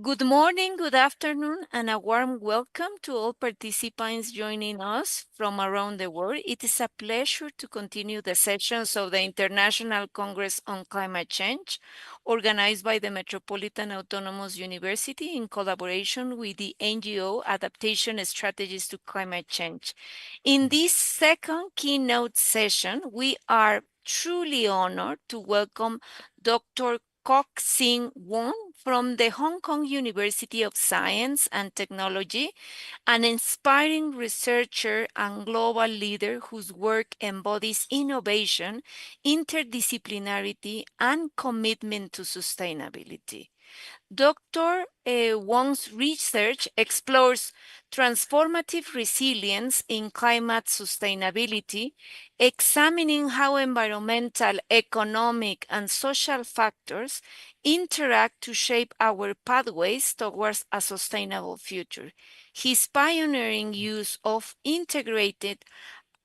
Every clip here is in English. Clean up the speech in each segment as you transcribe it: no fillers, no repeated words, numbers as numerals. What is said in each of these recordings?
Good morning, good afternoon, and a warm welcome to all participants joining us from around the world. It is a pleasure to continue the sessions of the International Congress on Climate Change, organized by the Metropolitan Autonomous University in collaboration with the NGO Adaptation Strategies to Climate Change. In this second keynote session, we are truly honored to welcome Dr. Kok Sing Won from the Hong Kong University of Science and Technology, an inspiring researcher and global leader whose work embodies innovation, interdisciplinarity, and commitment to sustainability. Dr. Wong's research explores transformative resilience in climate sustainability, examining how environmental, economic, and social factors interact to shape our pathways towards a sustainable future. His pioneering use of integrated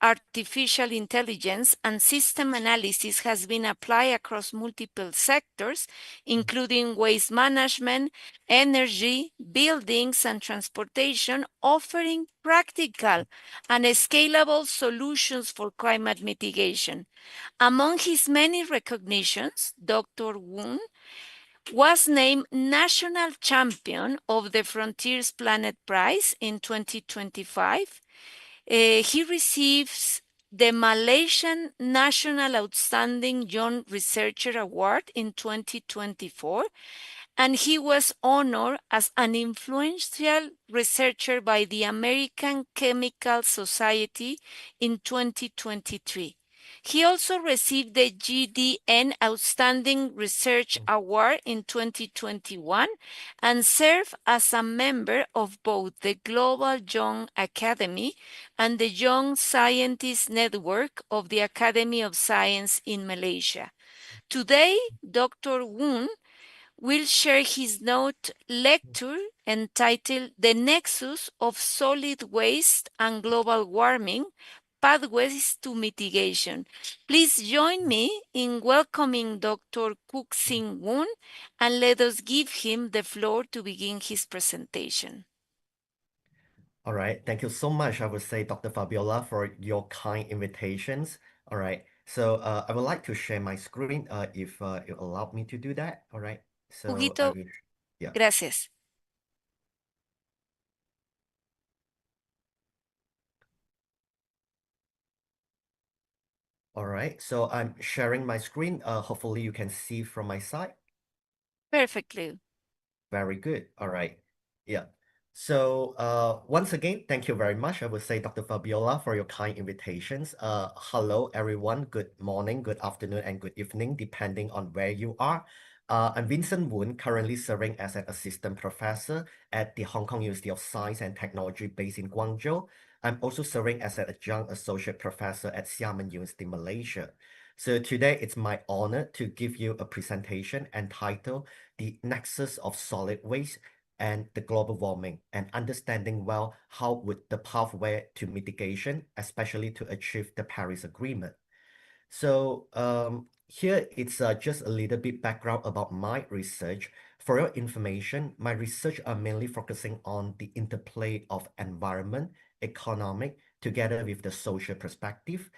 artificial intelligence and system analysis has been applied across multiple sectors, including waste management, energy, buildings, and transportation, offering practical and scalable solutions for climate mitigation. Among his many recognitions, Dr. Woon was named National Champion of the Frontiers Planet Prize in 2025. He receives the Malaysian National Outstanding Young Researcher Award in 2024, and he was honored as an influential researcher by the American Chemical Society in 2023. He also received the GDN Outstanding Research Award in 2021 and served as a member of both the Global Young Academy and the Young Scientist Network of the Academy of Science in Malaysia. Today, Dr. Woon will share his note lecture entitled The Nexus of Solid Waste and Global Warming, Pathways to Mitigation. Please join me in welcoming Dr. Kuk Sing Woon, and let us give him the floor to begin his presentation. All right, thank you so much, I would say, Dr. Fabiola, for your kind invitations. All right, so I would like to share my screen if you allow me to do that. All right, so I Huguito, will, yeah. gracias. All right, so I'm sharing my screen. Hopefully you can see from my side. Perfectly. Very good. All right. Yeah. So once again, thank you very much. I would say, Dr. Fabiola, for your kind invitations. Hello, everyone. Good morning, good afternoon, and good evening, depending on where you are. I'm Vincent Woon, currently serving as an assistant professor at the Hong Kong University of Science and Technology based in Guangzhou. I'm also serving as an adjunct associate professor at Xiamen University, Malaysia. So today it's my honor to give you a presentation entitled The Nexus of Solid Waste and the Global Warming, and understanding well how would the pathway to mitigation, especially to achieve the Paris Agreement. So here it's just a little bit background about my research. For your information, my research are mainly focusing on the interplay of environment, economic, together with the social perspective,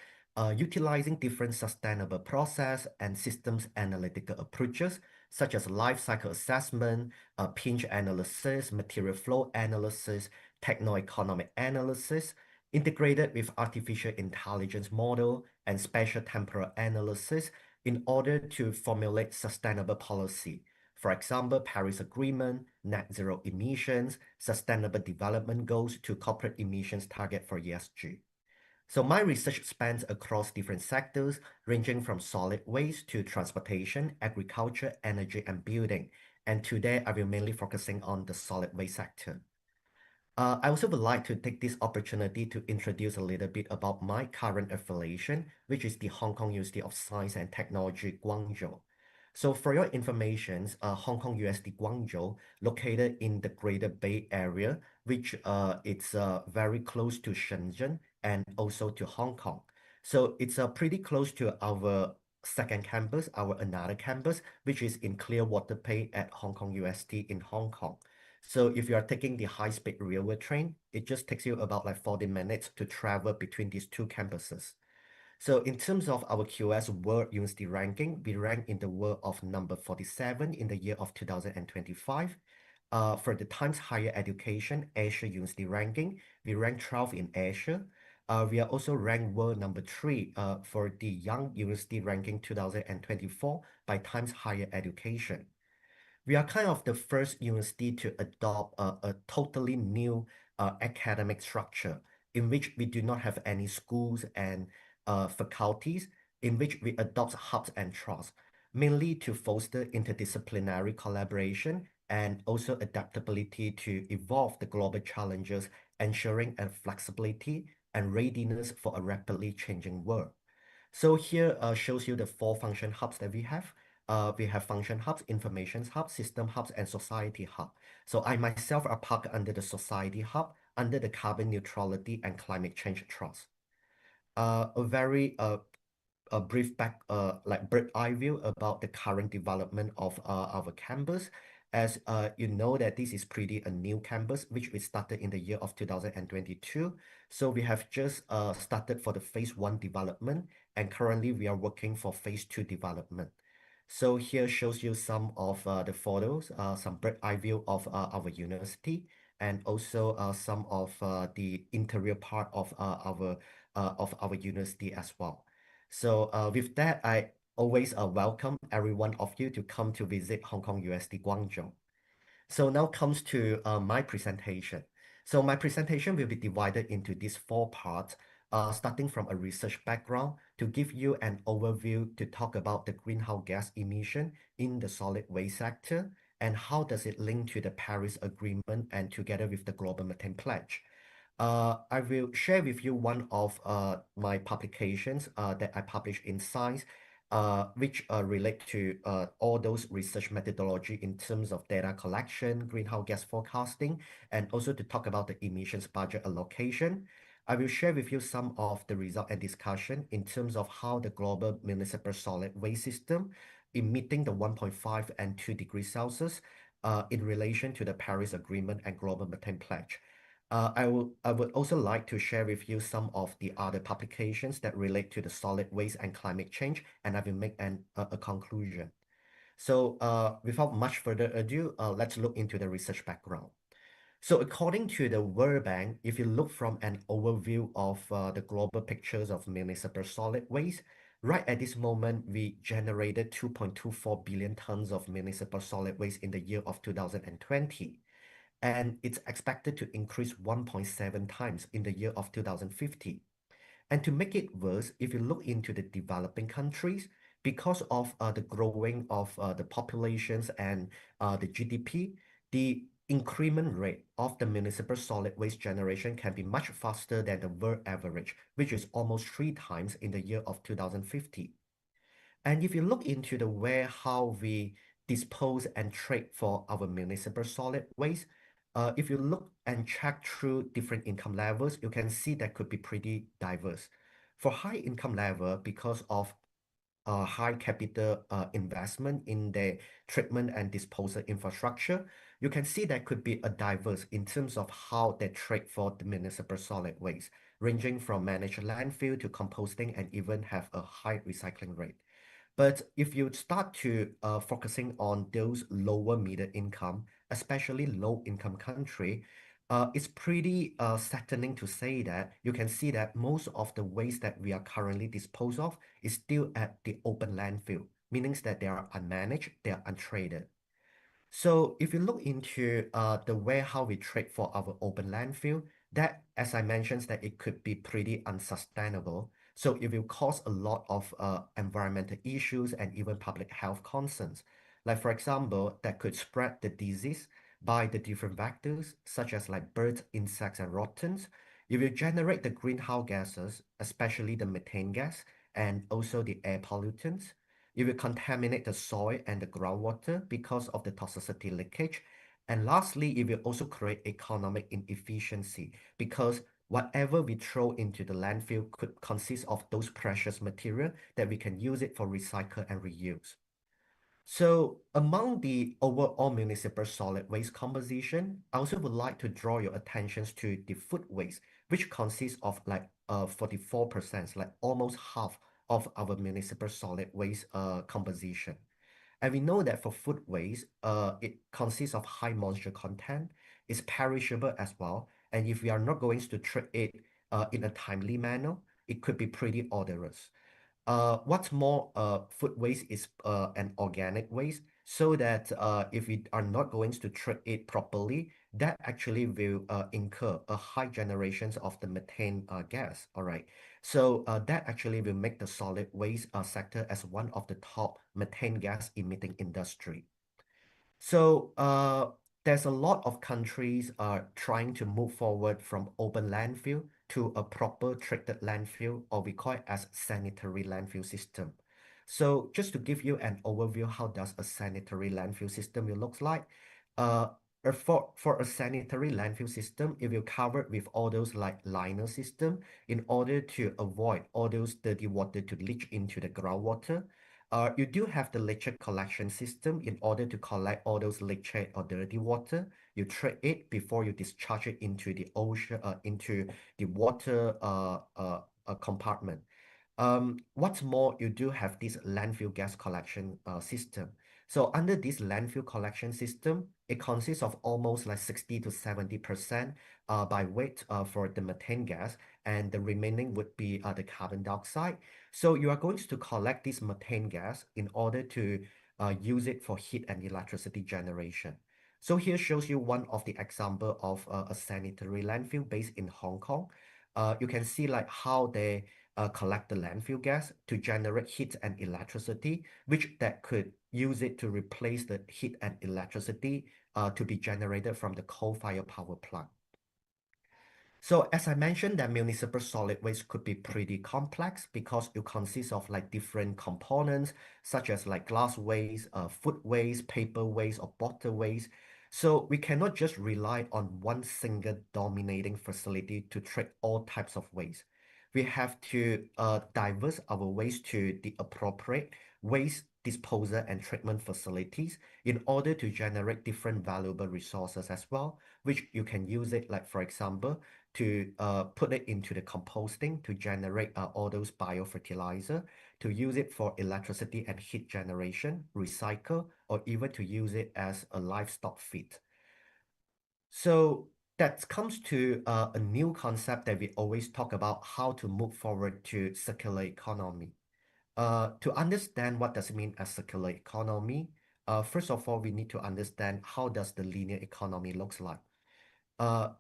utilizing different sustainable process and systems analytical approaches, such as life cycle assessment, pinch analysis, material flow analysis, techno-economic analysis, integrated with artificial intelligence model and spatial temporal analysis in order to formulate sustainable policy. For example, Paris Agreement, net zero emissions, sustainable development goals to corporate emissions target for ESG. So my research spans across different sectors, ranging from solid waste to transportation, agriculture, energy, and building. And today I will mainly focusing on the solid waste sector. I also would like to take this opportunity to introduce a little bit about my current affiliation, which is the Hong Kong University of Science and Technology, Guangzhou. So for your information, Hong Kong USD Guangzhou, located in the Greater Bay Area, which it's very close to Shenzhen and also to Hong Kong. So it's pretty close to our second campus, our another campus, which is in Clearwater Bay at Hong Kong UST in Hong Kong. So if you are taking the high-speed railway train, it just takes you about like 40 minutes to travel between these two campuses. So in terms of our QS World University ranking, we rank in the world of number 47 in the year of 2025. For the Times Higher Education Asia University ranking, we rank 12 in Asia. We are also ranked world number 3 for the Young University ranking 2024 by Times Higher Education. We are kind of the first university to adopt a totally new academic structure in which we do not have any schools and faculties, in which we adopt hubs and trusts, mainly to foster interdisciplinary collaboration and also adaptability to evolve the global challenges, ensuring a flexibility and readiness for a rapidly changing world. So here shows you the 4 function hubs that we have. We have function hubs, information hubs, system hubs, and society hub. So I myself are parked under the society hub, under the carbon neutrality and climate change trust. A very a brief bird's eye view about the current development of our campus. As you know that this is pretty a new campus, which we started in the year of 2022. So we have just started for the phase 1 development, and currently we are working for phase 2 development. So here shows you some of the photos, some bird's eye view of our university, and also some of the interior part of our university as well. So with that, I always welcome every one of you to come to visit Hong Kong USD Guangzhou. So now comes to my presentation. So my presentation will be divided into these 4 parts, starting from a research background to give you an overview to talk about the greenhouse gas emission in the solid waste sector and how does it link to the Paris Agreement and together with the Global Methane Pledge. I will share with you one of my publications that I published in Science, which relate to all those research methodology in terms of data collection, greenhouse gas forecasting, and also to talk about the emissions budget allocation. I will share with you some of the result and discussion in terms of how the global municipal solid waste system in meeting the 1.5 and 2 degrees Celsius in relation to the Paris Agreement and Global Methane Pledge. I would also like to share with you some of the other publications that relate to the solid waste and climate change, and I will make a conclusion. So without much further ado, let's look into the research background. So according to the World Bank, if you look from an overview of the global pictures of municipal solid waste, right at this moment, we generated 2.24 billion tons of municipal solid waste in the year of 2020. And it's expected to increase 1.7 times in the year of 2050. And to make it worse, if you look into the developing countries, because of the growing of the populations and the GDP, the increment rate of the municipal solid waste generation can be much faster than the world average, which is almost 3 times in the year of 2050. And if you look into the way how we dispose and trade for our municipal solid waste, if you look and check through different income levels, you can see that could be pretty diverse. For high income level, because of high capital investment in the treatment and disposal infrastructure, you can see that could be a diverse in terms of how they trade for the municipal solid waste, ranging from managed landfill to composting and even have a high recycling rate. But if you start to focusing on those lower middle income, especially low income country, it's pretty saddening to say that you can see that most of the waste that we are currently disposed of is still at the open landfill, meaning that they are unmanaged, they are untraded. So if you look into the way how we trade for our open landfill, that, as I mentioned, that it could be pretty unsustainable. So it will cause a lot of environmental issues and even public health concerns. Like for example, that could spread the disease by the different vectors, such as like birds, insects, and rodents. It will generate the greenhouse gases, especially the methane gas, and also the air pollutants. It will contaminate the soil and the groundwater because of the toxicity leakage. And lastly, it will also create economic inefficiency because whatever we throw into the landfill could consist of those precious material that we can use it for recycle and reuse. So among the overall municipal solid waste composition, I also would like to draw your attention to the food waste, which consists of like 44%, like almost half of our municipal solid waste composition. And we know that for food waste, it consists of high moisture content, it's perishable as well. And if we are not going to treat it in a timely manner, it could be pretty odorous. What's more, food waste is an organic waste, so that if we are not going to treat it properly, that actually will incur a high generations of the methane gas. All right, so that actually will make the solid waste sector as one of the top methane gas emitting industry. So there's a lot of countries are trying to move forward from open landfill to a proper treated landfill, or we call it as sanitary landfill system. So just to give you an overview, how does a sanitary landfill system will looks like? Uh, for a sanitary landfill system, it will cover with all those like liner system in order to avoid all those dirty water to leach into the groundwater. You do have the leachate collection system in order to collect all those leachate or dirty water. You treat it before you discharge it into the ocean, into the water compartment. What's more, you do have this landfill gas collection system. So under this landfill collection system, it consists of almost like 60 to 70% by weight for the methane gas, and the remaining would be the carbon dioxide. So you are going to collect this methane gas in order to use it for heat and electricity generation. So here shows you one of the example of a sanitary landfill based in Hong Kong. You can see like how they collect the landfill gas to generate heat and electricity, which that could use it to replace the heat and electricity to be generated from the coal-fired power plant. So as I mentioned, that municipal solid waste could be pretty complex because it consists of like different components, such as like glass waste, food waste, paper waste, or bottle waste. So we cannot just rely on one single dominating facility to treat all types of waste. We have to diverse our waste to the appropriate waste disposal and treatment facilities in order to generate different valuable resources as well, which you can use it like, for example, to put it into the composting to generate all those biofertilizer, to use it for electricity and heat generation, recycle, or even to use it as a livestock feed. So that comes to a new concept that we always talk about, how to move forward to circular economy. To understand what does it mean as circular economy, first of all, we need to understand how does the linear economy looks like.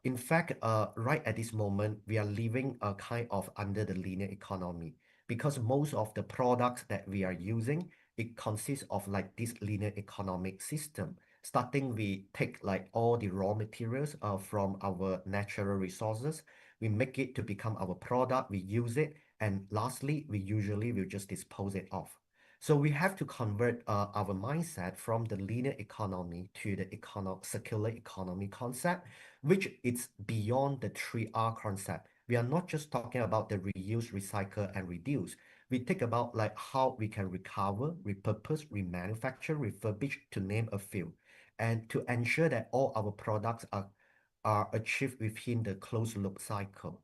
In fact, right at this moment, we are living kind of under the linear economy because most of the products that we are using, it consists of like this linear economic system. Starting, we take like all the raw materials from our natural resources, we make it to become our product, we use it, and lastly, we usually will just dispose it off. So we have to convert our mindset from the linear economy to the circular economy concept, which is beyond the 3R concept. We are not just talking about the reuse, recycle, and reduce. We think about like how we can recover, repurpose, remanufacture, refurbish, to name a few, and to ensure that all our products are achieved within the closed loop cycle.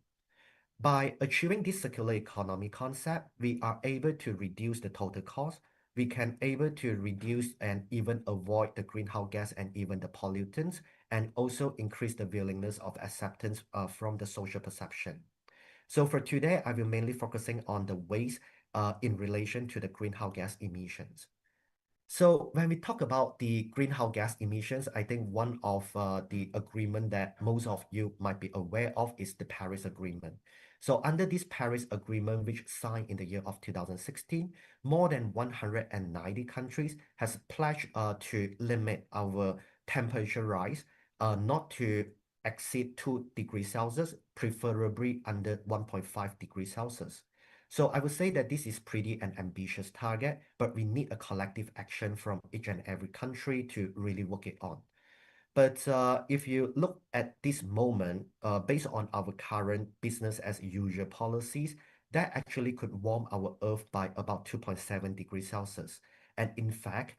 By achieving this circular economy concept, we are able to reduce the total cost. We can able to reduce and even avoid the greenhouse gas and even the pollutants, and also increase the willingness of acceptance from the social perception. So for today, I will mainly focusing on the waste in relation to the greenhouse gas emissions. So when we talk about the greenhouse gas emissions, I think one of the agreement that most of you might be aware of is the Paris Agreement. So under this Paris Agreement, which signed in the year of 2016, more than 190 countries has pledged to limit our temperature rise not to exceed 2 degrees Celsius, preferably under 1.5 degrees Celsius. So I would say that this is pretty an ambitious target, but we need a collective action from each and every country to really work it on. But if you look at this moment, based on our current business as usual policies, that actually could warm our Earth by about 2.7 degrees Celsius. And in fact,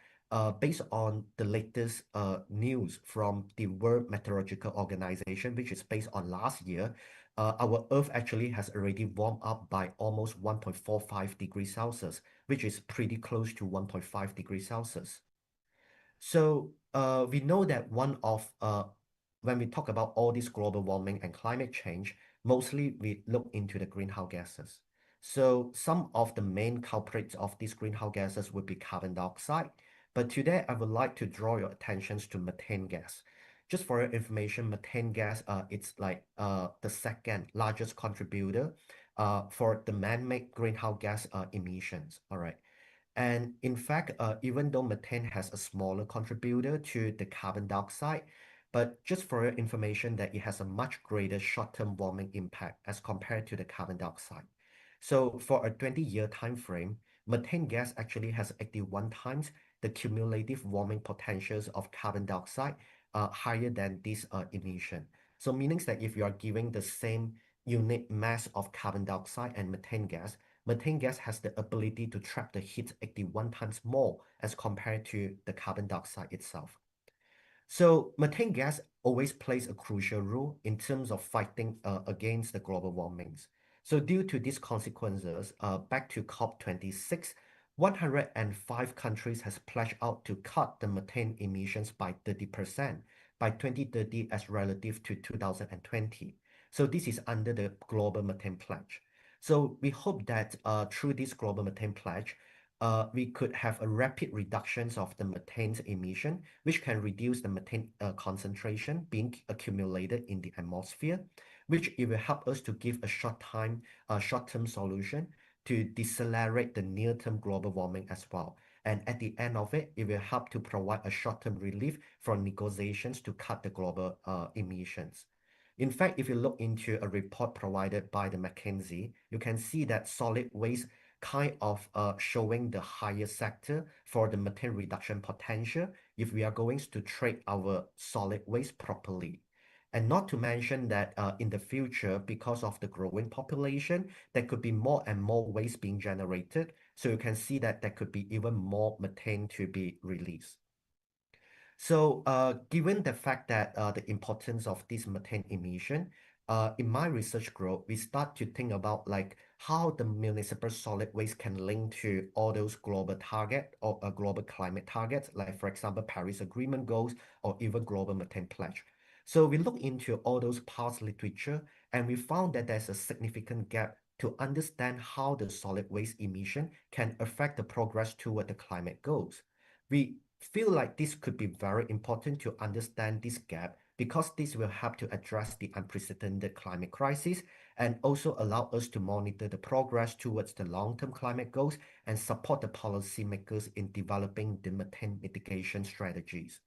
based on the latest news from the World Meteorological Organization, which is based on last year, our Earth actually has already warmed up by almost 1.45 degrees Celsius, which is pretty close to 1.5 degrees Celsius. So we know that when we talk about all this global warming and climate change, mostly we look into the greenhouse gases. So some of the main culprits of these greenhouse gases would be carbon dioxide. But today I would like to draw your attentions to methane gas. Just for your information, methane gas, it's like the second largest contributor for the man-made greenhouse gas emissions. All right. And in fact, even though methane has a smaller contributor to the carbon dioxide, but just for your information that it has a much greater short-term warming impact as compared to the carbon dioxide. So for a 20-year time frame, methane gas actually has 81 times the cumulative warming potentials of carbon dioxide higher than this emission. So meaning that if you are giving the same unit mass of carbon dioxide and methane gas has the ability to trap the heat 81 times more as compared to the carbon dioxide itself. So methane gas always plays a crucial role in terms of fighting against the global warmings. So due to these consequences, back to COP26, 105 countries has pledged out to cut the methane emissions by 30% by 2030 as relative to 2020. So this is under the Global Methane Pledge. So we hope that through this Global Methane Pledge, we could have a rapid reductions of the methane emission, which can reduce the methane concentration being accumulated in the atmosphere, which it will help us to give a short-term solution to decelerate the near-term global warming as well. And at the end of it, it will help to provide a short-term relief for negotiations to cut the global emissions. In fact, if you look into a report provided by the McKinsey, you can see that solid waste kind of showing the highest sector for the methane reduction potential if we are going to treat our solid waste properly. And not to mention that in the future, because of the growing population, there could be more and more waste being generated. So you can see that there could be even more methane to be released. So given the fact that the importance of this methane emission, in my research group, we start to think about like how the municipal solid waste can link to all those global target or global climate targets, like for example, Paris Agreement goals or even global methane pledge. So we look into all those past literature and we found that there's a significant gap to understand how the solid waste emission can affect the progress toward the climate goals. We feel like this could be very important to understand this gap because this will help to address the unprecedented climate crisis and also allow us to monitor the progress towards the long-term climate goals and support the policymakers in developing the methane mitigation strategies.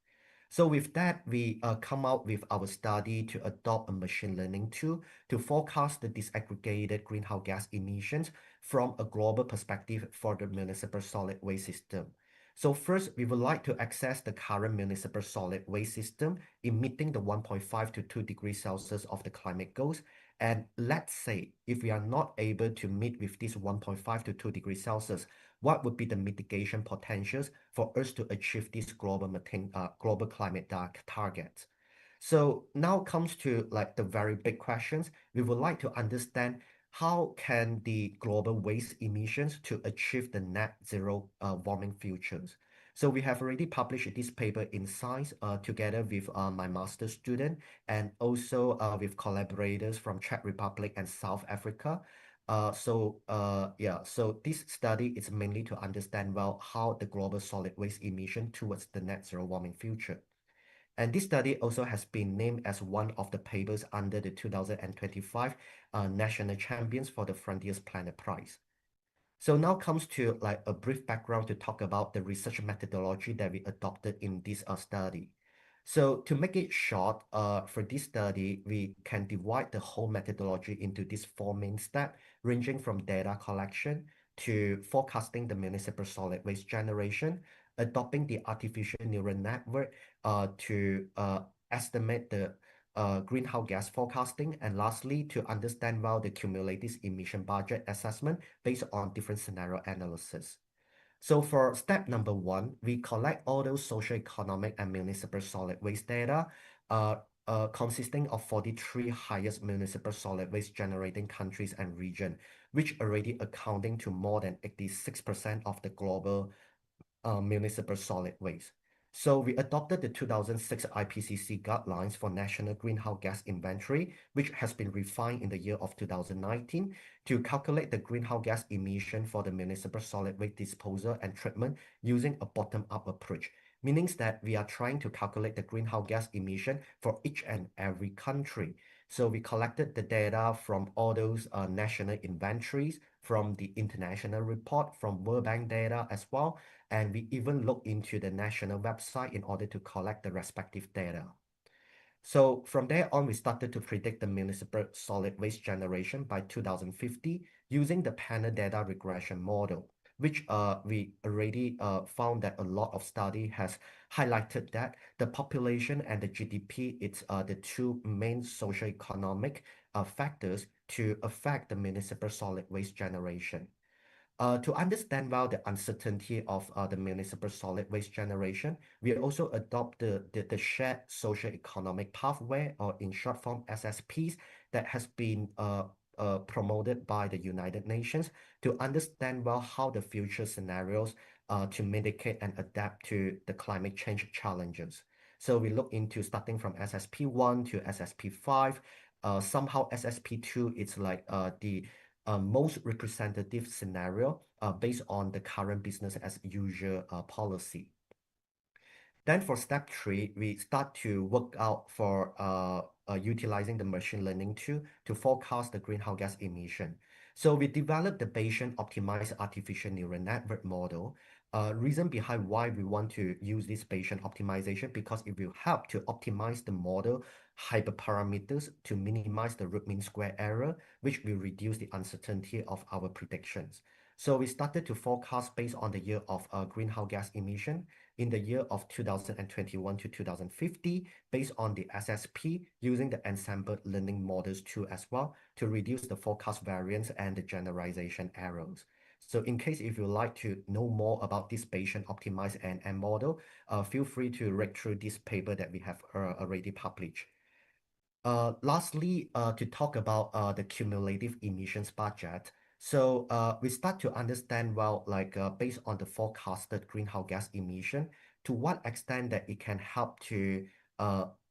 So with that, we come out with our study to adopt a machine learning tool to forecast the disaggregated greenhouse gas emissions from a global perspective for the municipal solid waste system. So first, we would like to access the current municipal solid waste system emitting the 1.5 to 2 degrees Celsius of the climate goals. And let's say if we are not able to meet with this 1.5 to 2 degrees Celsius, what would be the mitigation potentials for us to achieve this global climate target? So now comes to like the very big questions. We would like to understand how can the global waste emissions to achieve the net zero warming futures. So we have already published this paper in Science together with my master's student and also with collaborators from Czech Republic and South Africa. So this study is mainly to understand well how the global solid waste emission towards the net zero warming future. And this study also has been named as one of the papers under the 2025 National Champions for the Frontiers Planet Prize. So now comes to like a brief background to talk about the research methodology that we adopted in this study. So to make it short, for this study, we can divide the whole methodology into these four main steps, ranging from data collection to forecasting the municipal solid waste generation, adopting the artificial neural network to estimate the greenhouse gas forecasting, and lastly, to understand well the cumulative emission budget assessment based on different scenario analysis. So for step number one, we collect all those social, economic, and municipal solid waste data, consisting of 43 highest municipal solid waste generating countries and region, which already accounting to more than 86% of the global municipal solid waste. So we adopted the 2006 IPCC guidelines for national greenhouse gas inventory, which has been refined in the year of 2019 to calculate the greenhouse gas emission for the municipal solid waste disposal and treatment using a bottom-up approach, meaning that we are trying to calculate the greenhouse gas emission for each and every country. So we collected the data from all those national inventories, from the international report, from World Bank data as well, and we even look into the national website in order to collect the respective data. So from there on, we started to predict the municipal solid waste generation by 2050 using the panel data regression model, which we already found that a lot of study has highlighted that the population and the GDP, it's the two main socio-economic factors to affect the municipal solid waste generation. To understand well the uncertainty of the municipal solid waste generation, we also adopt the shared social economic pathway, or in short form SSPs, that has been promoted by the United Nations to understand well how the future scenarios to mitigate and adapt to the climate change challenges. So we look into starting from SSP1 to SSP5. Somehow SSP2, it's like the most representative scenario based on the current business as usual policy. Then for step three, we start to work out for utilizing the machine learning tool to forecast the greenhouse gas emission. So we developed the Bayesian optimized artificial neural network model. Reason behind why we want to use this Bayesian optimization, because it will help to optimize the model hyperparameters to minimize the root mean square error, which will reduce the uncertainty of our predictions. So we started to forecast based on the year of greenhouse gas emission in the year of 2021 to 2050 based on the SSP using the ensemble learning models too as well to reduce the forecast variance and the generalization errors. So in case if you like to know more about this Bayesian optimized NM model, feel free to read through this paper that we have already published. Lastly, to talk about the cumulative emissions budget. So we start to understand well, like based on the forecasted greenhouse gas emission, to what extent that it can help to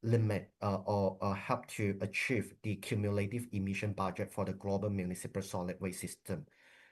limit or help to achieve the cumulative emission budget for the global municipal solid waste system.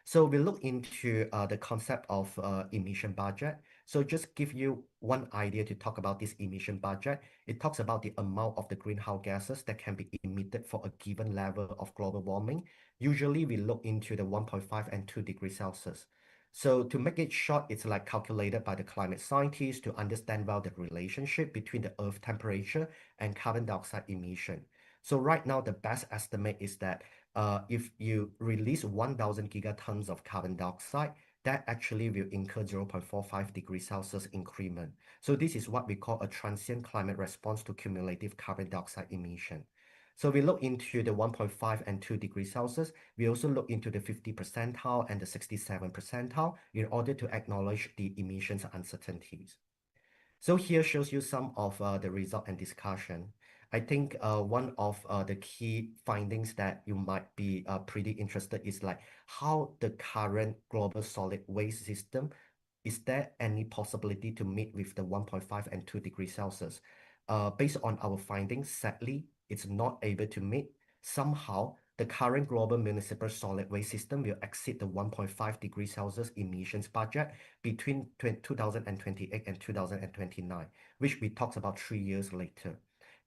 So we look into the concept of emission budget. So just give you one idea to talk about this emission budget. It talks about the amount of the greenhouse gases that can be emitted for a given level of global warming. Usually we look into the 1.5 and 2 degrees Celsius. So to make it short, it's like calculated by the climate scientists to understand well the relationship between the Earth temperature and carbon dioxide emission. So right now, the best estimate is that if you release 1,000 gigatons of carbon dioxide, that actually will incur 0.45 degrees Celsius increment. So this is what we call a transient climate response to cumulative carbon dioxide emission. So we look into the 1.5 and 2 degrees Celsius. We also look into the 50 percentile and the 67 percentile in order to acknowledge the emissions uncertainties. So here shows you some of the result and discussion. I think one of the key findings that you might be pretty interested is like how the current global solid waste system, is there any possibility to meet with the 1.5 and 2 degrees Celsius? Based on our findings, sadly, it's not able to meet. Somehow, the current global municipal solid waste system will exceed the 1.5 degrees Celsius emissions budget between 2028 and 2029, which we talked about 3 years later.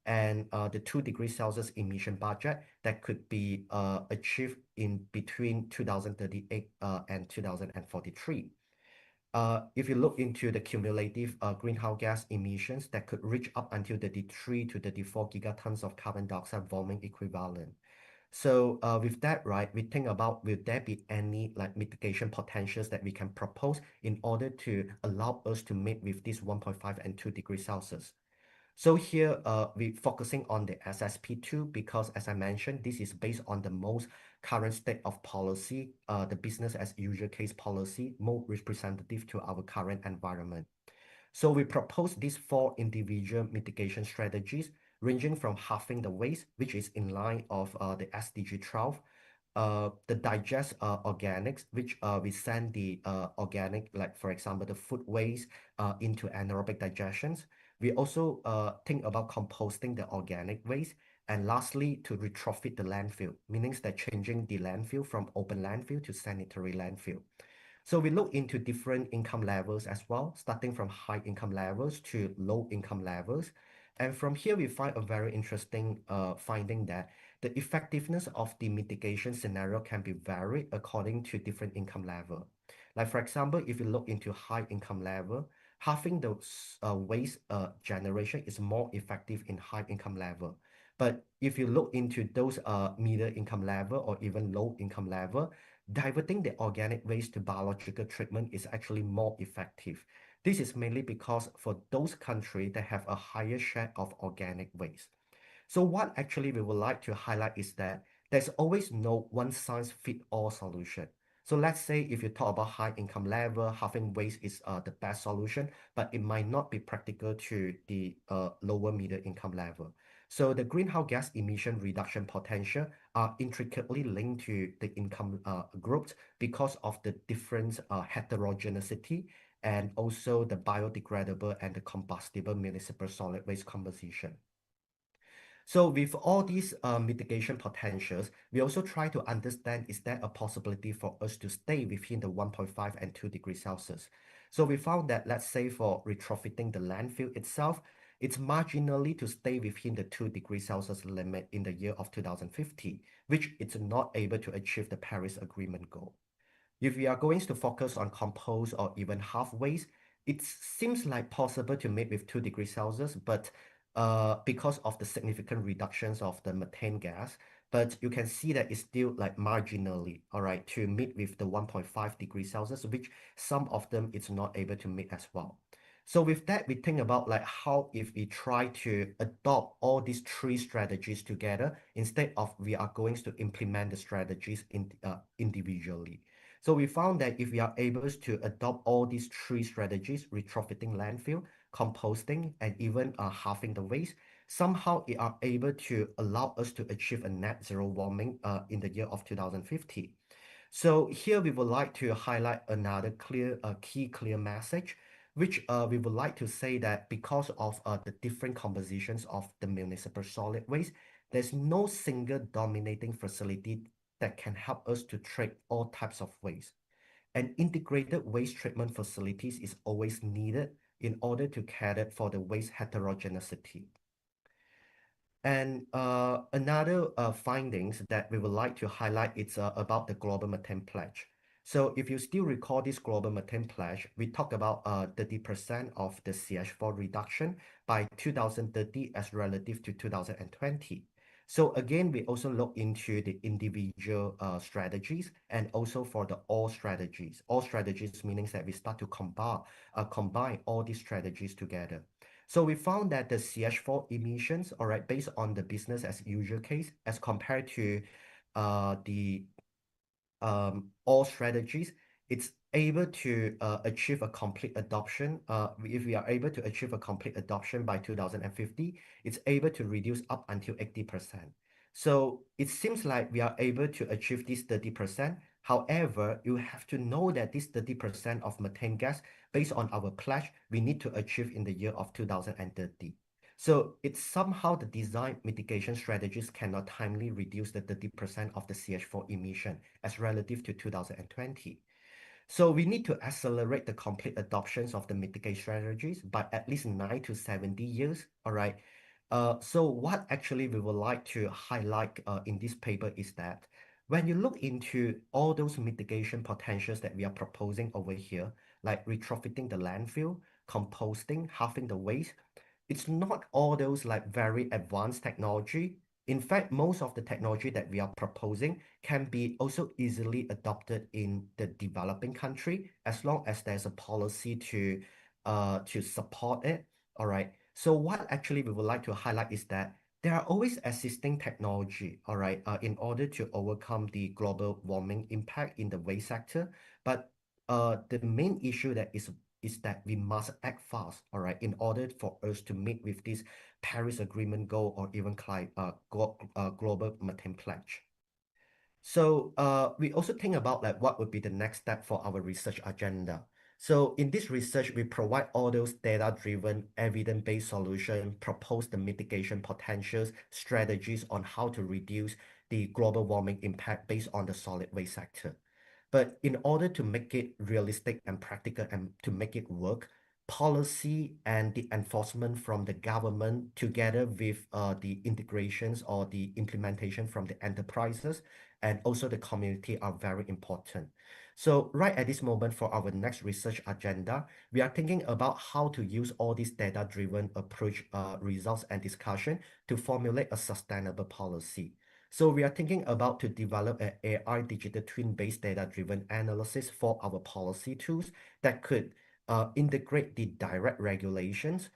And the 2 degrees Celsius emission budget that could be achieved in between 2038 and 2043. If you look into the cumulative greenhouse gas emissions that could reach up until 33 to 34 gigatons of carbon dioxide volume equivalent. So with that, right, we think about, will there be any like mitigation potentials that we can propose in order to allow us to meet with this 1.5 and 2 degrees Celsius? So here, we're focusing on the SSP2 because, as I mentioned, this is based on the most current state of policy, the business as usual case policy, more representative to our current environment. So we propose these 4 individual mitigation strategies, ranging from halving the waste, which is in line of the SDG 12, the digest organics, which we send the organic, like for example, the food waste into anaerobic digestions. We also think about composting the organic waste. And lastly, to retrofit the landfill, meaning that changing the landfill from open landfill to sanitary landfill. So we look into different income levels as well, starting from high income levels to low income levels. And from here, we find a very interesting finding that the effectiveness of the mitigation scenario can be varied according to different income level. Like for example, if you look into high income level, halving the waste generation is more effective in high income level. But if you look into those middle income level or even low income level, diverting the organic waste to biological treatment is actually more effective. This is mainly because for those countries that have a higher share of organic waste. So what actually we would like to highlight is that there's always no one-size-fits-all solution. So let's say if you talk about high income level, having waste is the best solution, but it might not be practical to the lower middle income level. So the greenhouse gas emission reduction potential are intricately linked to the income groups because of the different heterogeneity and also the biodegradable and the combustible municipal solid waste composition. So with all these mitigation potentials, we also try to understand, is there a possibility for us to stay within the 1.5 and 2 degrees Celsius? So we found that, let's say for retrofitting the landfill itself, it's marginally to stay within the 2 degrees Celsius limit in the year of 2050, which it's not able to achieve the Paris Agreement goal. If we are going to focus on compost or even half waste, it seems like possible to make with 2 degrees Celsius, but because of the significant reductions of the methane gas, but you can see that it's still like marginally, all right, to meet with the 1.5 degrees Celsius, which some of them it's not able to meet as well. So with that, we think about like how if we try to adopt all these 3 strategies together, instead of we are going to implement the strategies individually. So we found that if we are able to adopt all these 3 strategies, retrofitting landfill, composting, and even halving the waste, somehow it are able to allow us to achieve a net zero warming in the year of 2050. So here we would like to highlight another clear message, which we would like to say that because of the different compositions of the municipal solid waste, there's no single dominating facility that can help us to treat all types of waste. An integrated waste treatment facilities is always needed in order to cater for the waste heterogeneity. And another findings that we would like to highlight is about the global methane pledge. So if you still recall this global methane pledge, we talked about 30% of the CH4 reduction by 2030 as relative to 2020. So again, we also look into the individual strategies and also for the all strategies. All strategies meaning that we start to combine all these strategies together. So we found that the CH4 emissions, all right, based on the business as usual case, as compared to the all strategies, it's able to achieve a complete adoption. If we are able to achieve a complete adoption by 2050, it's able to reduce up until 80%. So it seems like we are able to achieve this 30%. However, you have to know that this 30% of methane gas, based on our pledge, we need to achieve in the year of 2030. So it's somehow the design mitigation strategies cannot timely reduce the 30% of the CH4 emission as relative to 2020. So we need to accelerate the complete adoptions of the mitigation strategies by at least 9 to 70 years, all right? So what actually we would like to highlight in this paper is that when you look into all those mitigation potentials that we are proposing over here, like retrofitting the landfill, composting, halving the waste, it's not all those like very advanced technology. In fact, most of the technology that we are proposing can be also easily adopted in the developing country as long as there's a policy to support it. All right. So what actually we would like to highlight is that there are always existing technology, all right, in order to overcome the global warming impact in the waste sector. But the main issue is that we must act fast, all right, in order for us to meet with this Paris Agreement goal or even global methane pledge. So we also think about like what would be the next step for our research agenda. So in this research, we provide all those data-driven, evidence-based solutions, propose the mitigation potentials, strategies on how to reduce the global warming impact based on the solid waste sector. But in order to make it realistic and practical and to make it work, policy and the enforcement from the government together with the integrations or the implementation from the enterprises and also the community are very important. So right at this moment for our next research agenda, we are thinking about how to use all these data-driven approach results and discussion to formulate a sustainable policy. So we are thinking about to develop an AI digital twin-based data-driven analysis for our policy tools that could integrate the direct regulations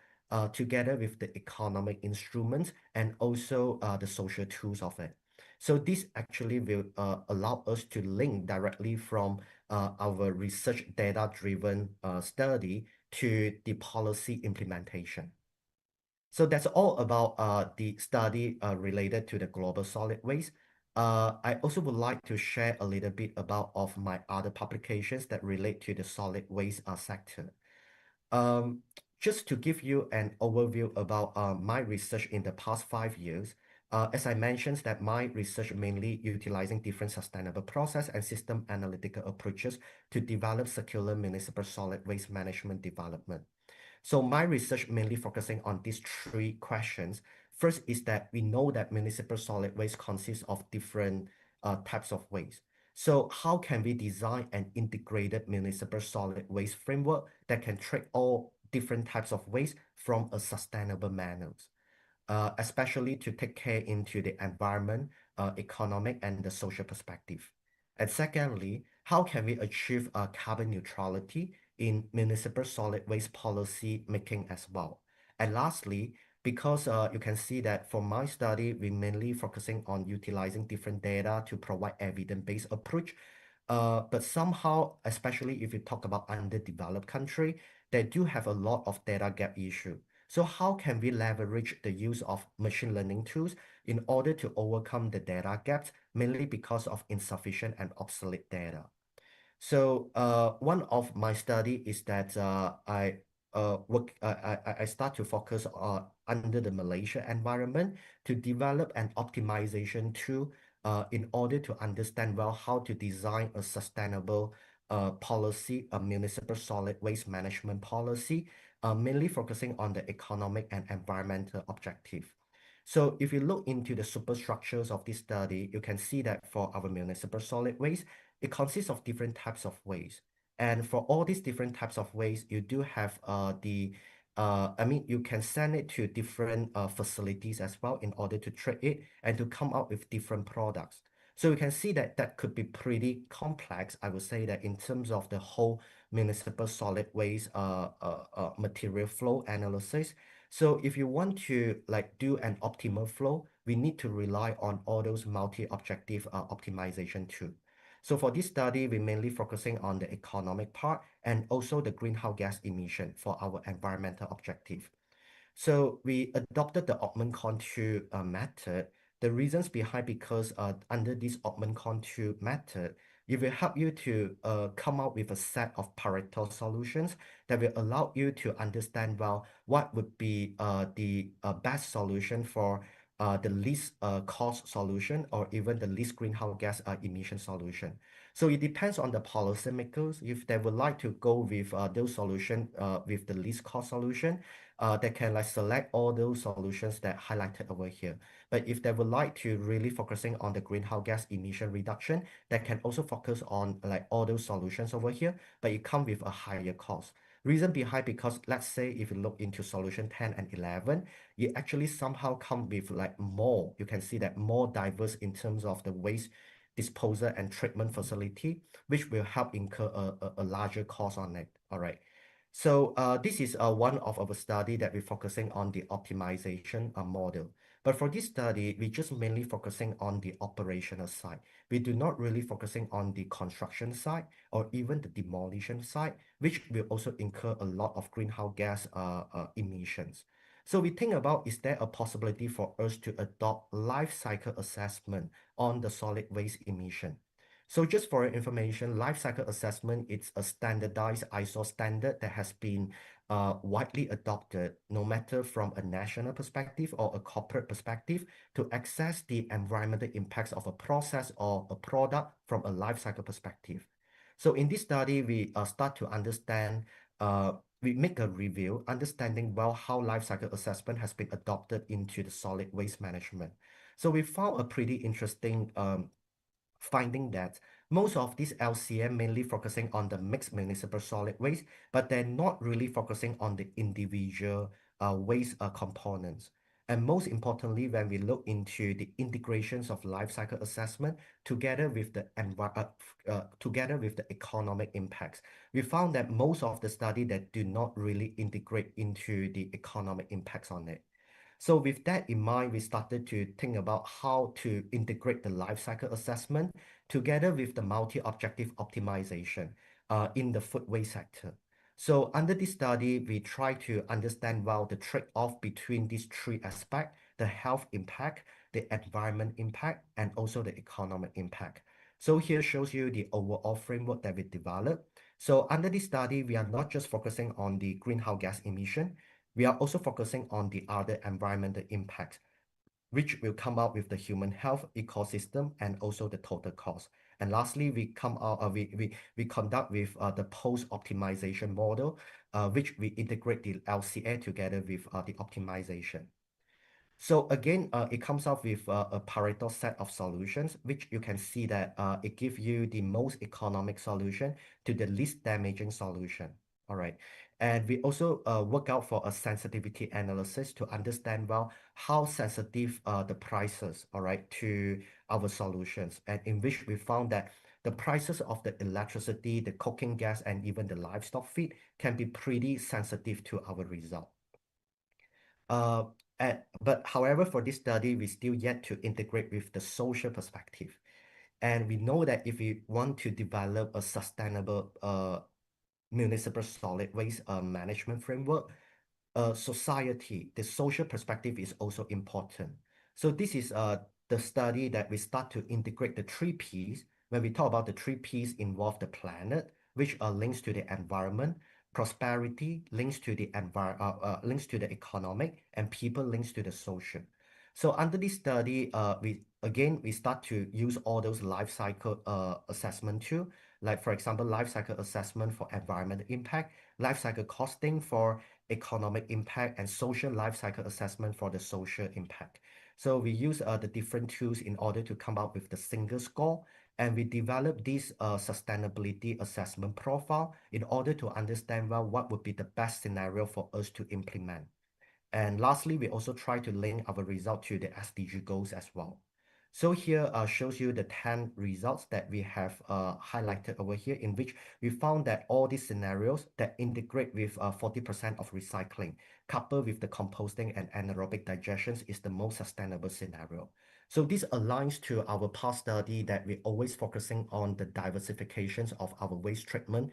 together with the economic instruments and also the social tools of it. So this actually will allow us to link directly from our research data-driven study to the policy implementation. So that's all about the study related to the global solid waste. I also would like to share a little bit about of my other publications that relate to the solid waste sector. Um, just to give you an overview about my research in the past 5 years, as I mentioned that my research mainly utilizing different sustainable process and system analytical approaches to develop circular municipal solid waste management development. So my research mainly focusing on these three questions. First is that we know that municipal solid waste consists of different types of waste. So how can we design an integrated municipal solid waste framework that can treat all different types of waste from a sustainable manner? Especially to take care into the environment, economic, and the social perspective. And secondly, how can we achieve carbon neutrality in municipal solid waste policy making as well? And lastly, because you can see that for my study, we mainly focusing on utilizing different data to provide evidence-based approach. But somehow, especially if you talk about underdeveloped country, they do have a lot of data gap issue. So how can we leverage the use of machine learning tools in order to overcome the data gaps, mainly because of insufficient and obsolete data? So one of my study is that I start to focus under the Malaysia environment to develop an optimization tool in order to understand well how to design a sustainable policy, a municipal solid waste management policy, mainly focusing on the economic and environmental objective. So if you look into the superstructures of this study, you can see that for our municipal solid waste, it consists of different types of waste. And for all these different types of waste, you do have you can send it to different facilities as well in order to treat it and to come up with different products. So you can see that that could be pretty complex. I would say that in terms of the whole municipal solid waste material flow analysis. So if you want to like do an optimal flow, we need to rely on all those multi-objective optimization too. So for this study, we're mainly focusing on the economic part and also the greenhouse gas emission for our environmental objective. So we adopted the augment contour method. The reasons behind because under this augment contour method, it will help you to come up with a set of Pareto solutions that will allow you to understand well what would be the best solution for the least cost solution or even the least greenhouse gas emission solution. So it depends on the policymakers if they would like to go with those solution with the least cost solution. They can like select all those solutions that highlighted over here. But if they would like to really focusing on the greenhouse gas emission reduction, they can also focus on like all those solutions over here, but it comes with a higher cost. Reason behind because let's say if you look into solution 10 and 11, it actually somehow come with like more, you can see that more diverse in terms of the waste disposal and treatment facility, which will help incur a larger cost on it. All right. So this is one of our study that we're focusing on the optimization model. But for this study, we just mainly focusing on the operational side. We do not really focusing on the construction side or even the demolition side, which will also incur a lot of greenhouse gas emissions. So we think about, is there a possibility for us to adopt life cycle assessment on the solid waste emission? So just for your information, life cycle assessment, it's a standardized ISO standard that has been widely adopted, no matter from a national perspective or a corporate perspective, to assess the environmental impacts of a process or a product from a life cycle perspective. So in this study, we start to understand, we make a review, understanding well how life cycle assessment has been adopted into the solid waste management. So we found a pretty interesting finding that most of these LCM mainly focusing on the mixed municipal solid waste, but they're not really focusing on the individual waste components. And most importantly, when we look into the integrations of life cycle assessment together with the together with the economic impacts, we found that most of the study that do not really integrate into the economic impacts on it. So with that in mind, we started to think about how to integrate the life cycle assessment together with the multi-objective optimization in the food waste sector. So under this study, we try to understand well the trade-off between these three aspects: the health impact, the environment impact, and also the economic impact. So here shows you the overall framework that we developed. So under this study, we are not just focusing on the greenhouse gas emission, we are also focusing on the other environmental impacts, which will come out with the human health, ecosystem, and also the total cost. And lastly, we come out, we conduct with the post-optimization model, which we integrate the LCA together with the optimization. So again, it comes out with a Pareto set of solutions, which you can see that it gives you the most economic solution to the least damaging solution. All right. And we also work out for a sensitivity analysis to understand well how sensitive the prices, all right, to our solutions. And in which we found that the prices of the electricity, the cooking gas, and even the livestock feed can be pretty sensitive to our result. Uh, but however, for this study, we still yet to integrate with the social perspective. And we know that if we want to develop a sustainable municipal solid waste management framework, society, the social perspective is also important. So this is the study that we start to integrate the three Ps. When we talk about the three Ps, involve the planet, which links to the environment, prosperity links to the links to the economic, and people links to the social. So under this study, we start to use all those life cycle assessment too, like for example, life cycle assessment for environmental impact, life cycle costing for economic impact, and social life cycle assessment for the social impact. So we use the different tools in order to come up with the single score, and we develop this sustainability assessment profile in order to understand well what would be the best scenario for us to implement. And lastly, we also try to link our result to the SDG goals as well. So here shows you the 10 results that we have highlighted over here, in which we found that all these scenarios that integrate with 40% of recycling, coupled with the composting and anaerobic digestions, is the most sustainable scenario. So this aligns to our past study that we're always focusing on the diversifications of our waste treatment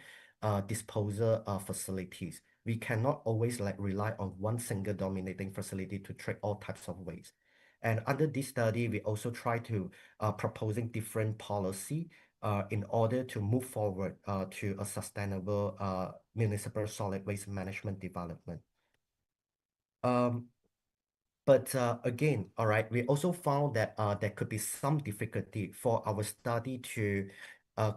disposal facilities. We cannot always rely on one single dominating facility to treat all types of waste. And under this study, we also try to proposing different policy in order to move forward to a sustainable municipal solid waste management development. But again, all right, we also found that there could be some difficulty for our study to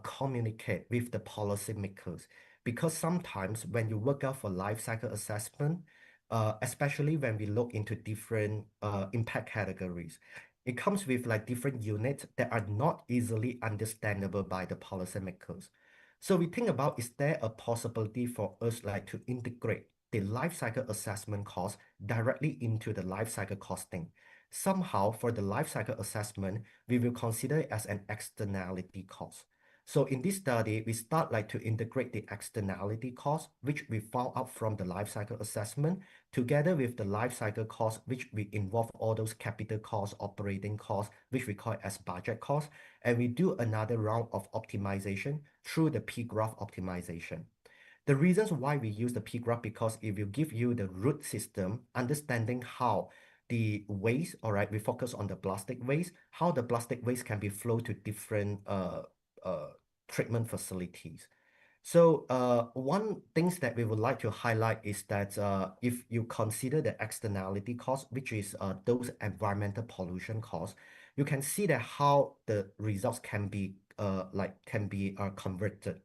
communicate with the policymakers, because sometimes when you work out for life cycle assessment, especially when we look into different impact categories, it comes with different units that are not easily understandable by the policymakers. So we think about, is there a possibility for us to integrate the life cycle assessment cost directly into the life cycle costing? Somehow for the life cycle assessment, we will consider it as an externality cost. So in this study, we start like to integrate the externality cost, which we found out from the life cycle assessment, together with the life cycle cost, which we involve all those capital costs, operating costs, which we call as budget costs. And we do another round of optimization through the P-graph optimization. The reasons why we use the P-graph, because it will give you the root system, understanding how the waste, all right, we focus on the plastic waste, how the plastic waste can be flowed to different uh, treatment facilities. So one things that we would like to highlight is that if you consider the externality cost, which is those environmental pollution costs, you can see that how the results can be converted.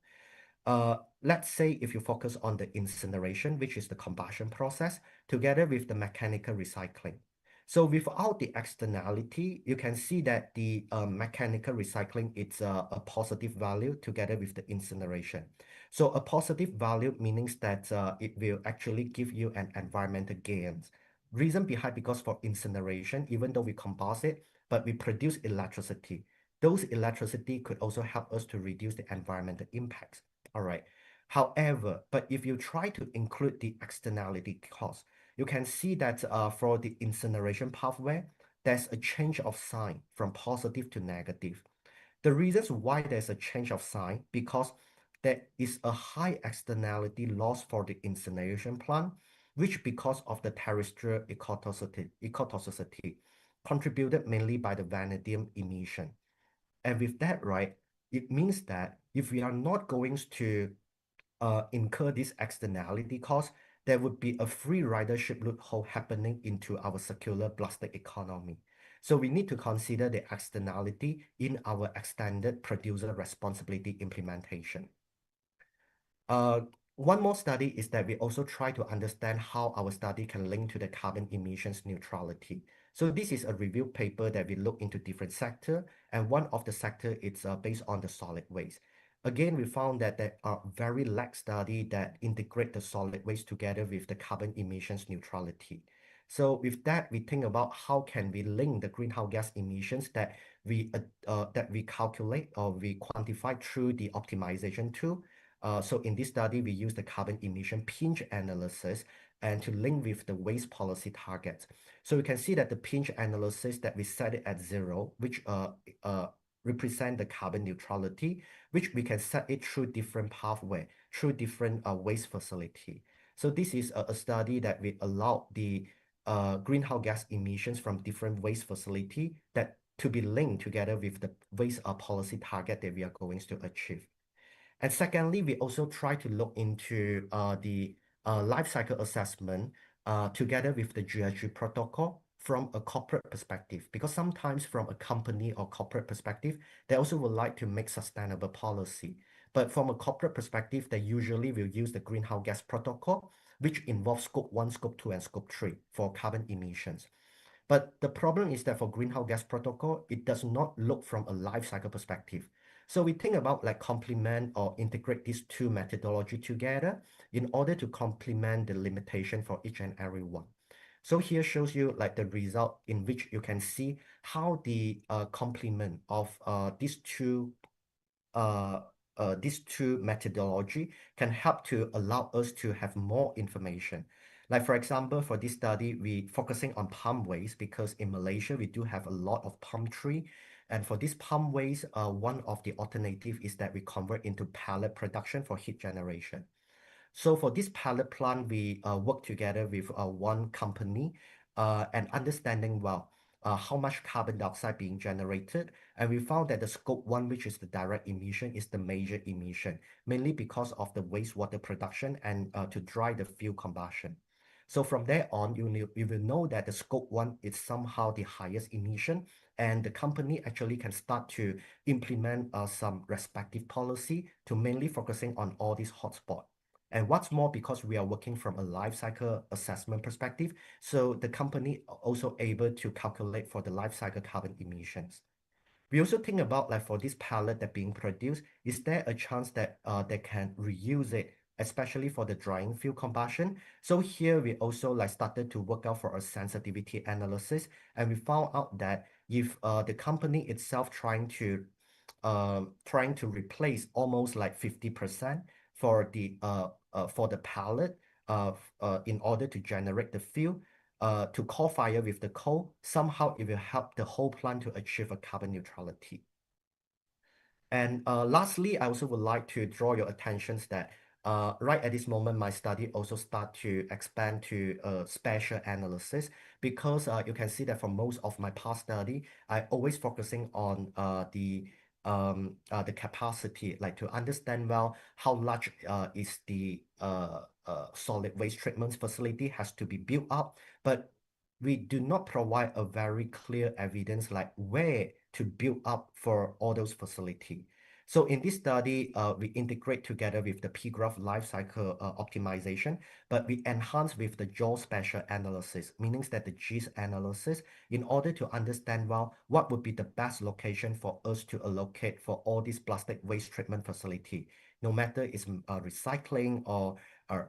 Let's say if you focus on the incineration, which is the combustion process, together with the mechanical recycling. So without the externality, you can see that the mechanical recycling, it's a positive value together with the incineration. So a positive value means that it will actually give you an environmental gains. Reason behind, because for incineration, even though we combust it, but we produce electricity. Those electricity could also help us to reduce the environmental impacts. All right. However, but if you try to include the externality cost, you can see that for the incineration pathway, there's a change of sign from positive to negative. The reasons why there's a change of sign, because there is a high externality loss for the incineration plant, which because of the terrestrial ecotoxicity contributed mainly by the vanadium emission. And with that, right, it means that if we are not going to incur this externality cost, there would be a free ridership loophole happening into our circular plastic economy. So we need to consider the externality in our extended producer responsibility implementation. One more study is that we also try to understand how our study can link to the carbon emissions neutrality. So this is a review paper that we look into different sector, and one of the sector is based on the solid waste. Again, we found that there are very lack study that integrate the solid waste together with the carbon emissions neutrality. So with that, we think about how can we link the greenhouse gas emissions that we calculate or we quantify through the optimization tool. So in this study, we use the carbon emission pinch analysis and to link with the waste policy targets. So you can see that the pinch analysis that we set it at 0, which represent the carbon neutrality, which we can set it through different pathway, through different waste facility. So this is a study that we allow the greenhouse gas emissions from different waste facility that to be linked together with the waste policy target that we are going to achieve. And secondly, we also try to look into the life cycle assessment together with the GHG protocol from a corporate perspective, because sometimes from a company or corporate perspective, they also would like to make sustainable policy. But from a corporate perspective, they usually will use the greenhouse gas protocol, which involves scope 1, scope 2, and scope 3 for carbon emissions. But the problem is that for greenhouse gas protocol, it does not look from a life cycle perspective. So we think about like complement or integrate these two methodology together in order to complement the limitation for each and every one. So here shows you like the result in which you can see how the complement of these two methodology can help to allow us to have more information. Like for example, for this study, we focusing on palm waste because in Malaysia, we do have a lot of palm tree. And for this palm waste, one of the alternative is that we convert into pellet production for heat generation. So for this pellet plant, we work together with one company and understanding well how much carbon dioxide being generated. And we found that the scope 1, which is the direct emission, is the major emission, mainly because of the wastewater production and to dry the fuel combustion. So from there on, you will know that the scope 1 is somehow the highest emission, and the company actually can start to implement some respective policy to mainly focusing on all these hotspots. And what's more, because we are working from a life cycle assessment perspective, so the company also able to calculate for the life cycle carbon emissions. We also think about like for this pellet that being produced, is there a chance that they can reuse it, especially for the drying fuel combustion? So here we also like started to work out for a sensitivity analysis, and we found out that if the company itself trying to trying to replace almost like 50% for the pellet in order to generate the fuel to coal fire with the coal. Somehow it will help the whole plant to achieve a carbon neutrality. And lastly, I also would like to draw your attention that right at this moment, my study also start to expand to spatial analysis because you can see that for most of my past study, I always focusing on the capacity, like to understand well how large is the solid waste treatment facility has to be built up, but we do not provide a very clear evidence like where to build up for all those facilities. So in this study, we integrate together with the P-graph lifecycle optimization, but we enhance with the geospatial analysis, meaning that the GIS analysis, in order to understand well what would be the best location for us to allocate for all these plastic waste treatment facility, no matter it's recycling or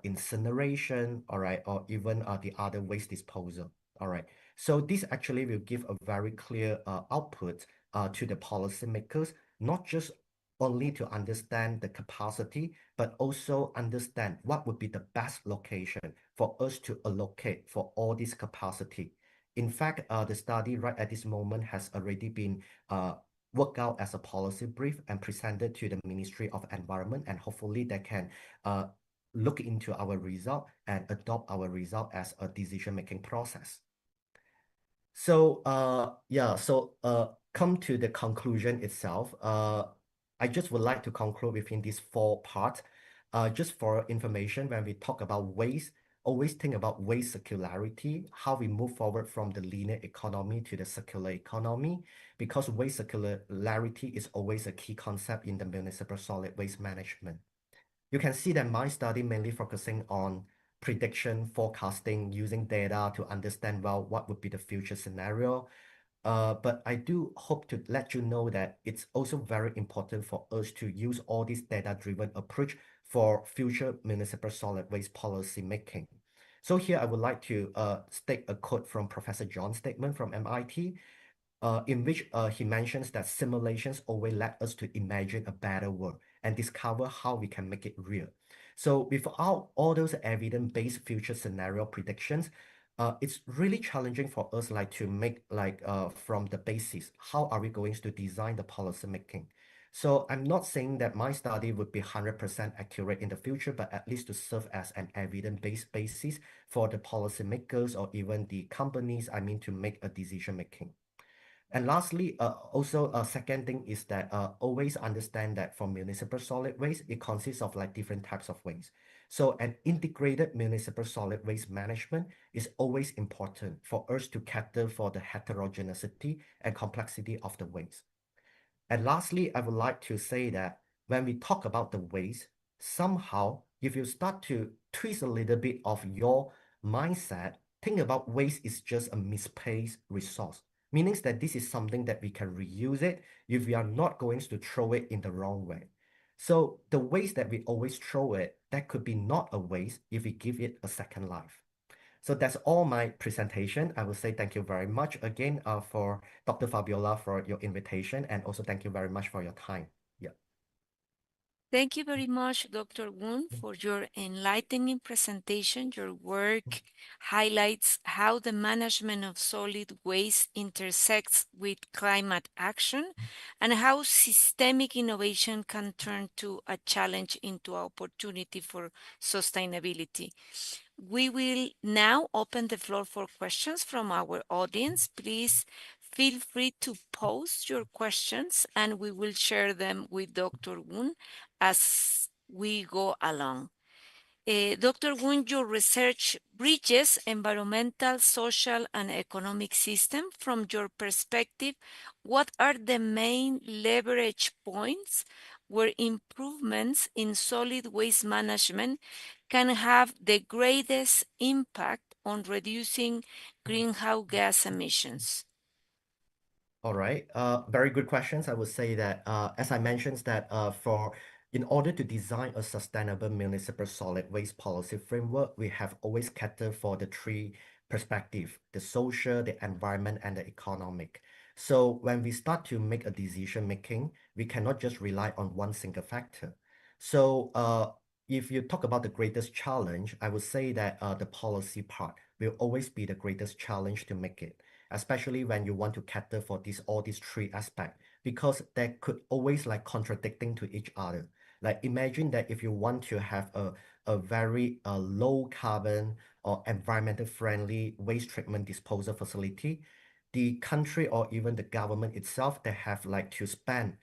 incineration, all right, or even the other waste disposal. All right. So this actually will give a very clear output to the policymakers, not just only to understand the capacity, but also understand what would be the best location for us to allocate for all this capacity. In fact, the study right at this moment has already been worked out as a policy brief and presented to the Ministry of Environment, and hopefully they can look into our result and adopt our result as a decision-making process. So come to the conclusion itself. I just would like to conclude within these 4 parts. Just for information, when we talk about waste, always think about waste circularity, how we move forward from the linear economy to the circular economy, because waste circularity is always a key concept in the municipal solid waste management. You can see that my study mainly focusing on prediction, forecasting, using data to understand well what would be the future scenario. But I do hope to let you know that it's also very important for us to use all this data-driven approach for future municipal solid waste policy making. So here I would like to state a quote from Professor John's statement from MIT, in which he mentions that simulations always let us to imagine a better world and discover how we can make it real. So without all those evidence-based future scenario predictions, it's really challenging for us like to make from the basis, how are we going to design the policy making? So I'm not saying that my study would be 100% accurate in the future, but at least to serve as an evidence-based basis for the policymakers or even the companies, to make a decision making. And lastly, also a second thing is that always understand that for municipal solid waste, it consists of like different types of waste. So an integrated municipal solid waste management is always important for us to cater for the heterogeneity and complexity of the waste. And lastly, I would like to say that when we talk about the waste, somehow, if you start to twist a little bit of your mindset, think about waste is just a misplaced resource, meaning that this is something that we can reuse it if we are not going to throw it in the wrong way. So the waste that we always throw it, that could be not a waste if we give it a second life. So that's all my presentation. I will say thank you very much again for Dr. Fabiola for your invitation, and also thank you very much for your time. Yeah. Thank you very much, Dr. Woon, for your enlightening presentation. Your work highlights how the management of solid waste intersects with climate action and how systemic innovation can turn to a challenge into an opportunity for sustainability. We will now open the floor for questions from our audience. Please feel free to post your questions and we will share them with Dr. Woon as we go along. Dr. Woon, your research bridges environmental, social, and economic system. From your perspective, what are the main leverage points where improvements in solid waste management can have the greatest impact on reducing greenhouse gas emissions? All right. Very good questions. I would say that, as I mentioned, that in order to design a sustainable municipal solid waste policy framework, we have always catered for the 3 perspectives: the social, the environment, and the economic. So when we start to make a decision making, we cannot just rely on one single factor. So if you talk about the greatest challenge, I would say that the policy part will always be the greatest challenge to make it, especially when you want to cater for all these three aspects, because they could always like contradicting to each other. Like imagine that if you want to have a very low carbon or environmental friendly waste treatment disposal facility, the country or even the government itself, they have like to spend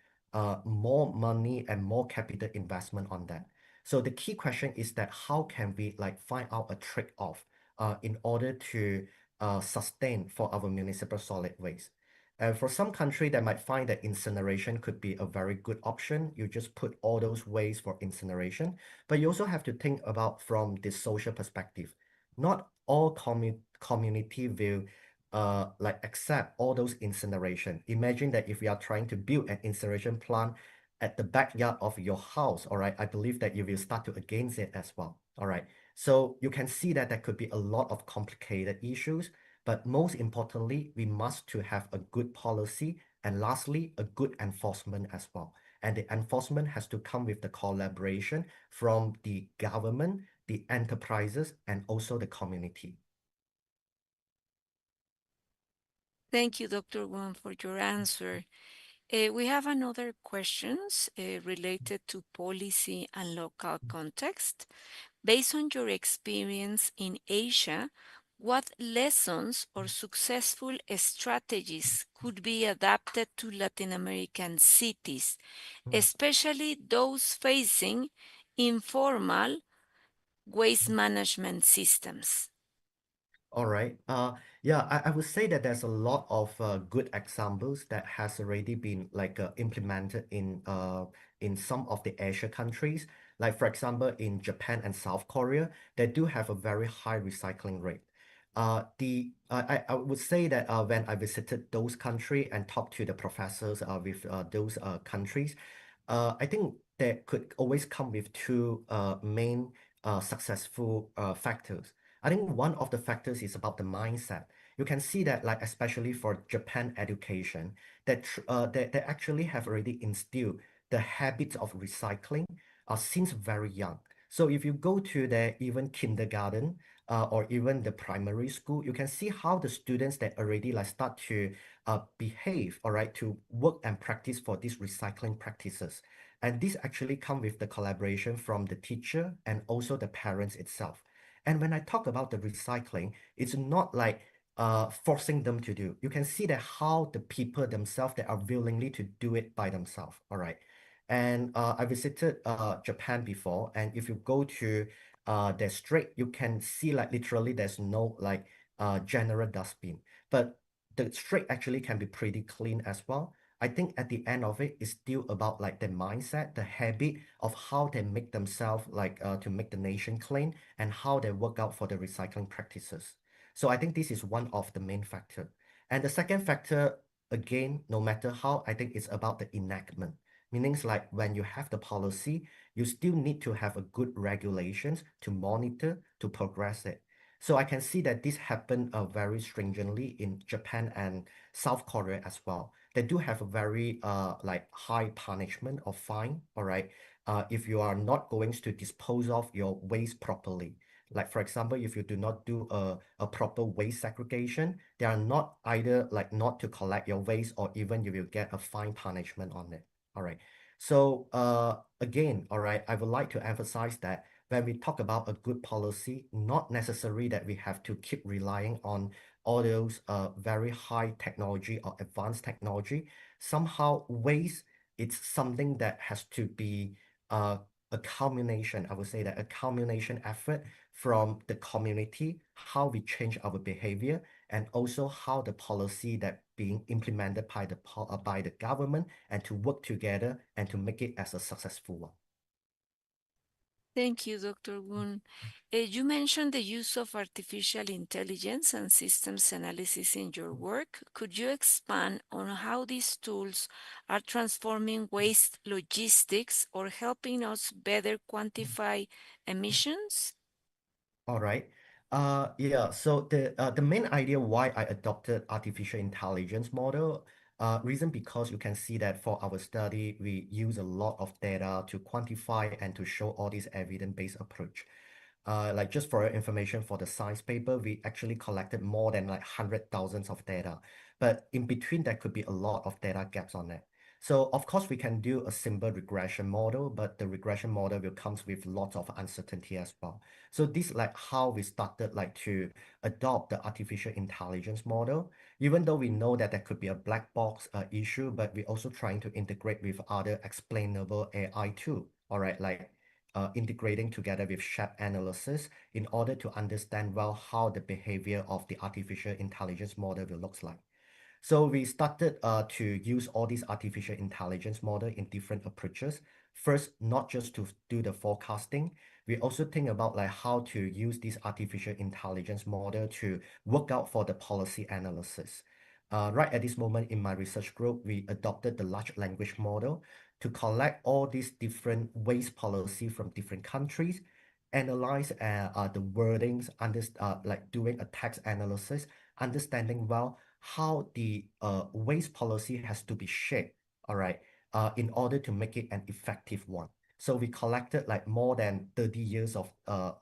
more money and more capital investment on that. So the key question is that how can we like find out a trade-off in order to sustain for our municipal solid waste. And for some country, they might find that incineration could be a very good option. You just put all those waste for incineration, but you also have to think about from the social perspective. Not all community will like accept all those incineration. Imagine that if we are trying to build an incineration plant at the backyard of your house, all right, I believe that you will start to against it as well. All right. So you can see that there could be a lot of complicated issues, but most importantly, we must to have a good policy and lastly, a good enforcement as well. And the enforcement has to come with the collaboration from the government, the enterprises, and also the community. Thank you, Dr. Wong, for your answer. We have another questions related to policy and local context. Based on your experience in Asia, what lessons or successful strategies could be adapted to Latin American cities, Mm. especially those facing informal waste management systems? All right. Yeah, I would say that there's a lot of good examples that has already been like implemented in some of the Asia countries. Like for example, in Japan and South Korea, they do have a very high recycling rate. I would say that when I visited those countries and talked to the professors with those countries, I think there could always come with two main successful factors. I think one of the factors is about the mindset. You can see that, like especially for Japan education, they actually have already instilled the habits of recycling since very young. So if you go to their even kindergarten or even the primary school, you can see how the students that already like start to behave, all right, to work and practice for these recycling practices. And this actually come with the collaboration from the teacher and also the parents itself. And when I talk about the recycling, it's not like forcing them to do. You can see that how the people themselves that are willingly to do it by themselves. All right. And I visited Japan before, and if you go to the street, you can see like literally there's no like general dustbin, but the street actually can be pretty clean as well. I think at the end of it, it's still about like the mindset, the habit of how they make themselves like to make the nation clean and how they work out for the recycling practices. So I think this is one of the main factor. And the second factor, again, no matter how, I think it's about the enactment. Meanings like when you have the policy, you still need to have a good regulations to monitor, to progress it. So I can see that this happened very stringently in Japan and South Korea as well. They do have a very like high punishment or fine, all right, if you are not going to dispose of your waste properly. Like for example, if you do not do a proper waste segregation, they are not either like not to collect your waste or even you will get a fine punishment on it. All right. So again, all right, I would like to emphasize that when we talk about a good policy, not necessary that we have to keep relying on all those very high technology or advanced technology. Somehow waste, it's something that has to be a culmination, I would say that a culmination effort from the community, how we change our behavior, and also how the policy that being implemented by the government and to work together and to make it as a successful one. Thank you, Dr. Gun. You mentioned the use of artificial intelligence and systems analysis in your work. Could you expand on how these tools are transforming waste logistics or helping us better quantify emissions? All right. Yeah. So the main idea why I adopted artificial intelligence model, Reason because you can see that for our study, we use a lot of data to quantify and to show all this evidence-based approach. Like just for your information, for the science paper, we actually collected more than like 100,000 of data. But in between, there could be a lot of data gaps on it. So of course, we can do a simple regression model, but the regression model will comes with lots of uncertainty as well. So this like how we started like to adopt the artificial intelligence model, even though we know that there could be a black box issue, but we're also trying to integrate with other explainable AI too. All right, like integrating together with shape analysis in order to understand well how the behavior of the artificial intelligence model will look like. So we started to use all these artificial intelligence model in different approaches. First, not just to do the forecasting, we also think about like how to use this artificial intelligence model to work out for the policy analysis. Right at this moment in my research group, we adopted the large language model to collect all these different waste policy from different countries, analyze the wordings, like doing a text analysis, understanding well how the waste policy has to be shaped, all right, in order to make it an effective one. So we collected like more than 30 years of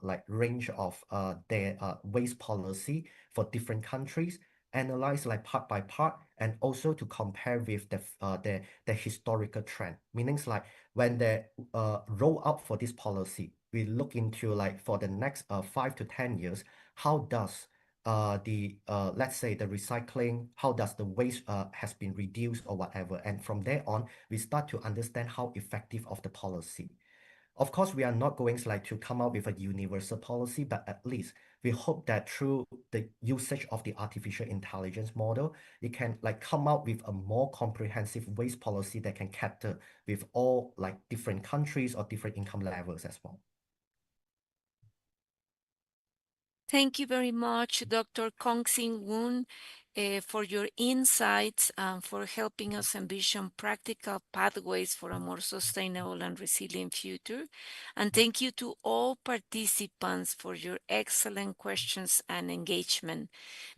like range of their waste policy for different countries, analyze like part by part, and also to compare with the historical trend. Meanings like when they roll out for this policy, we look into like for the next 5 to 10 years, how does let's say the recycling, how does the waste has been reduced or whatever. And from there on, we start to understand how effective of the policy. Of course, we are not going like to come out with a universal policy, but at least we hope that through the usage of the artificial intelligence model, it can like come out with a more comprehensive waste policy that can cater with all like different countries or different income levels as well. Thank you very much, Dr. Kong-Sin Woon, for your insights and for helping us envision practical pathways for a more sustainable and resilient future. And thank you to all participants for your excellent questions and engagement.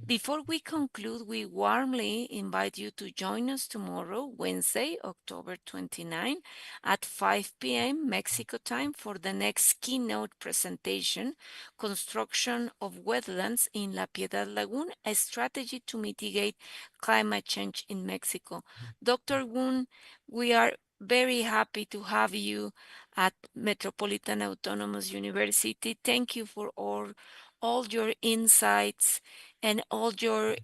Before we conclude, we warmly invite you to join us tomorrow, Wednesday, October 29, at 5 p.m. Mexico time for the next keynote presentation, Construction of Wetlands in La Piedad Lagoon, a strategy to mitigate climate change in Mexico. Dr. Woon, we are very happy to have you at Metropolitan Autonomous University. Thank you for all your insights and all your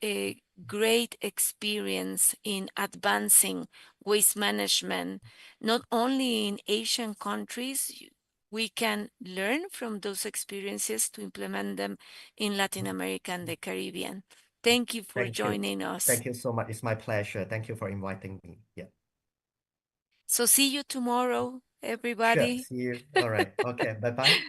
great experience in advancing waste management, not only in Asian countries. We can learn from those experiences to implement them in Latin America and the Caribbean. Thank you for Thank you. joining us. Thank you so much. It's my pleasure. Thank you for inviting me. Yeah. So see you tomorrow, Sure. everybody. See you. All right. Okay. Bye-bye.